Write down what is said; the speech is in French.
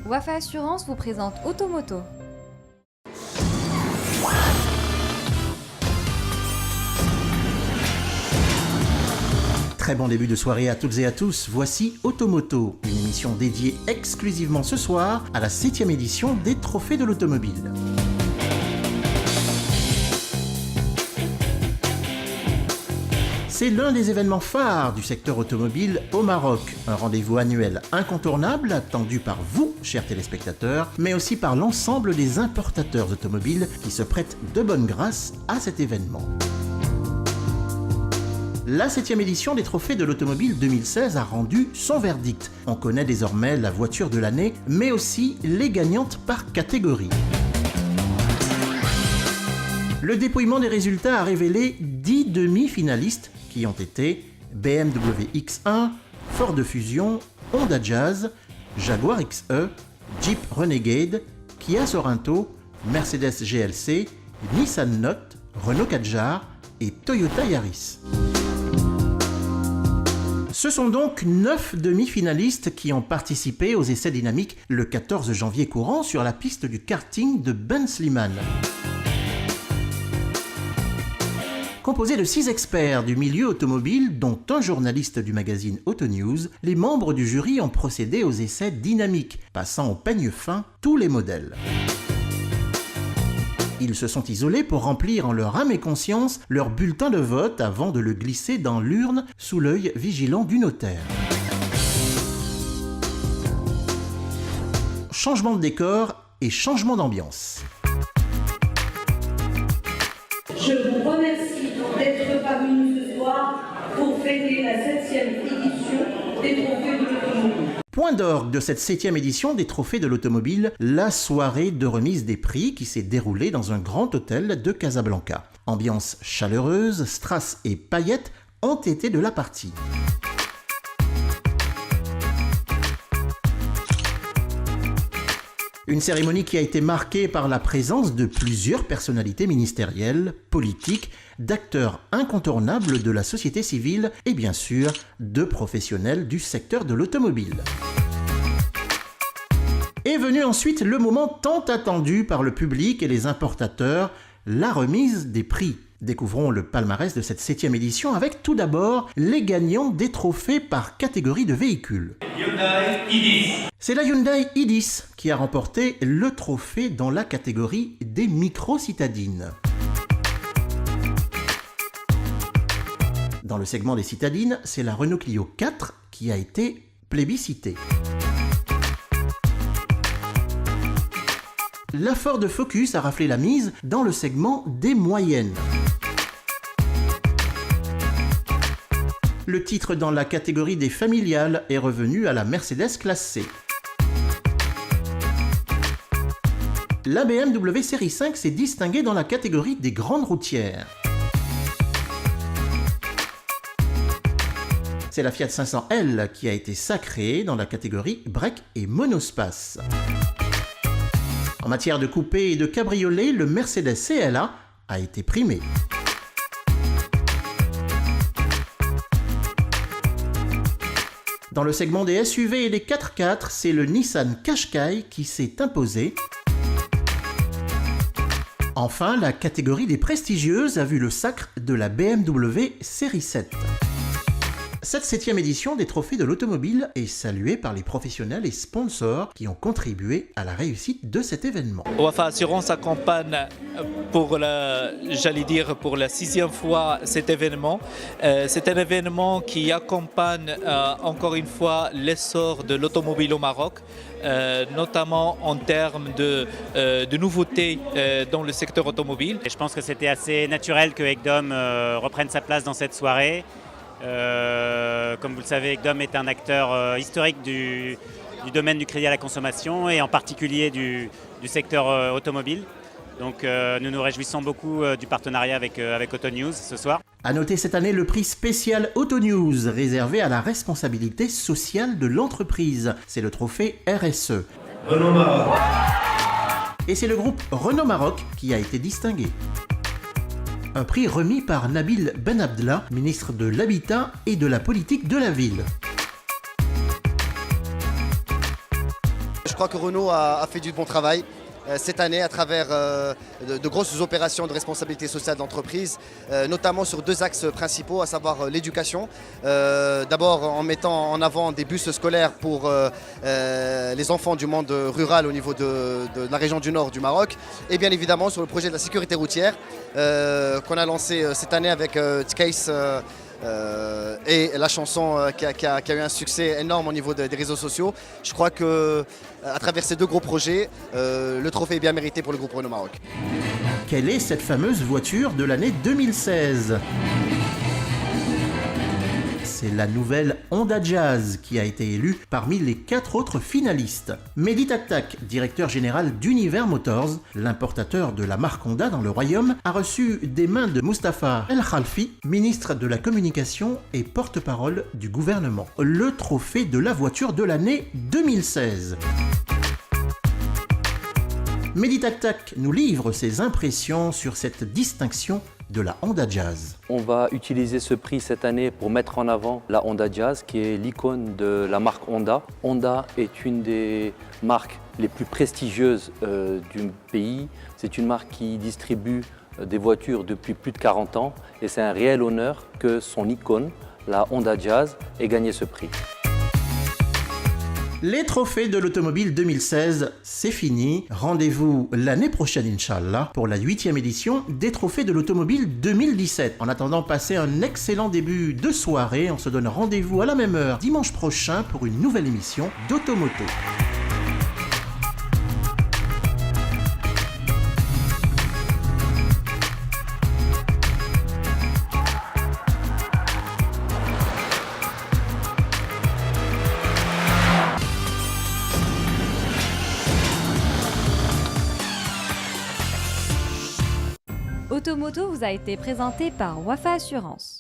Wafa Assurance vous présente Automoto. Très bon début de soirée à toutes et à tous, voici Automoto, une émission dédiée exclusivement ce soir à la 7e édition des Trophées de l'Automobile. C'est l'un des événements phares du secteur automobile au Maroc, un rendez-vous annuel incontournable attendu par vous, chers téléspectateurs, mais aussi par l'ensemble des importateurs automobiles qui se prêtent de bonne grâce à cet événement. La 7e édition des Trophées de l'Automobile 2016 a rendu son verdict. On connaît désormais la voiture de l'année, mais aussi les gagnantes par catégorie. Le dépouillement des résultats a révélé 10 demi-finalistes qui ont été BMW X1, Ford Fusion, Honda Jazz, Jaguar XE, Jeep Renegade, Kia Sorento, Mercedes GLC, Nissan Note, Renault Kadjar et Toyota Yaris. Ce sont donc 9 demi-finalistes qui ont participé aux essais dynamiques le 14 janvier courant sur la piste du karting de Ben Slimane. Composé de 6 experts du milieu automobile, dont un journaliste du magazine Auto News, les membres du jury ont procédé aux essais dynamiques, passant au peigne fin tous les modèles. Ils se sont isolés pour remplir en leur âme et conscience leur bulletin de vote avant de le glisser dans l'urne sous l'œil vigilant du notaire. Changement de décor et changement d'ambiance. Je vous remercie d'être parmi nous ce soir pour fêter la 7e édition des Trophées de l'Automobile. Point d'orgue de cette 7e édition des Trophées de l'Automobile, la soirée de remise des prix qui s'est déroulée dans un grand hôtel de Casablanca. Ambiance chaleureuse, strass et paillettes ont été de la partie. Une cérémonie qui a été marquée par la présence de plusieurs personnalités ministérielles, politiques, d'acteurs incontournables de la société civile et bien sûr de professionnels du secteur de l'automobile. Est venu ensuite le moment tant attendu par le public et les importateurs, la remise des prix. Découvrons le palmarès de cette 7e édition avec tout d'abord les gagnants des trophées par catégorie de véhicules. Hyundai i10. C'est la Hyundai i10 qui a remporté le trophée dans la catégorie des micro-citadines. Dans le segment des citadines, c'est la Renault Clio 4 qui a été plébiscitée. La Ford Focus a raflé la mise dans le segment des moyennes. Le titre dans la catégorie des familiales est revenu à la Mercedes classe C. La BMW série 5 s'est distinguée dans la catégorie des grandes routières. C'est la Fiat 500L qui a été sacrée dans la catégorie break et monospace. En matière de coupé et de cabriolet, le Mercedes CLA a été primé. Dans le segment des SUV et des 4x4, c'est le Nissan Qashqai qui s'est imposé. Enfin, la catégorie des prestigieuses a vu le sacre de la BMW série 7. Cette 7e édition des Trophées de l'Automobile est saluée par les professionnels et sponsors qui ont contribué à la réussite de cet événement. Wafa Assurance accompagne pour la 6e fois cet événement. C'est un événement qui accompagne encore une fois l'essor de l'automobile au Maroc, notamment en termes de nouveautés dans le secteur automobile. Et je pense que c'était assez naturel que Ekdom reprenne sa place dans cette soirée. Comme vous le savez, Ekdom est un acteur historique du domaine du crédit à la consommation et en particulier du secteur automobile. Donc nous nous réjouissons beaucoup du partenariat avec Auto News ce soir. À noter cette année le prix spécial Auto News réservé à la responsabilité sociale de l'entreprise. C'est le trophée RSE. Renault Maroc. Et c'est le groupe Renault Maroc qui a été distingué. Un prix remis par Nabil Benabdallah, ministre de l'Habitat et de la Politique de la Ville. je crois que Renault a fait du bon travail cette année à travers de grosses opérations de responsabilité sociale d'entreprise, notamment sur 2 axes principaux, à savoir l'éducation. D'abord en mettant en avant des bus scolaires pour les enfants du monde rural au niveau de la région du nord du Maroc, et bien évidemment sur le projet de la sécurité routière qu'on a lancé cette année avec Tkais et la chanson qui a eu un succès énorme au niveau des réseaux sociaux. Je crois que à travers ces 2 gros projets, le trophée est bien mérité pour le groupe Renault Maroc. Quelle est cette fameuse voiture de l'année 2016 ? C'est la nouvelle Honda Jazz qui a été élue parmi les 4 autres finalistes. Mehdi Taktak, directeur général d'Univers Motors, l'importateur de la marque Honda dans le royaume, a reçu des mains de Mustapha El Khalfi, ministre de la Communication et porte-parole du gouvernement, le trophée de la voiture de l'année 2016. Mehdi Taktak nous livre ses impressions sur cette distinction de la Honda Jazz. On va utiliser ce prix cette année pour mettre en avant la Honda Jazz, qui est l'icône de la marque Honda. Honda est une des marques les plus prestigieuses du pays. C'est une marque qui distribue des voitures depuis plus de 40 ans et c'est un réel honneur que son icône, la Honda Jazz, ait gagné ce prix. Les trophées de l'automobile 2016, c'est fini. Rendez-vous l'année prochaine, Inch'Allah, pour la 8e édition des trophées de l'automobile 2017. En attendant, passez un excellent début de soirée. On se donne rendez-vous à la même heure dimanche prochain pour une nouvelle émission d'Automoto. Automoto vous a été présenté par Wafa Assurance.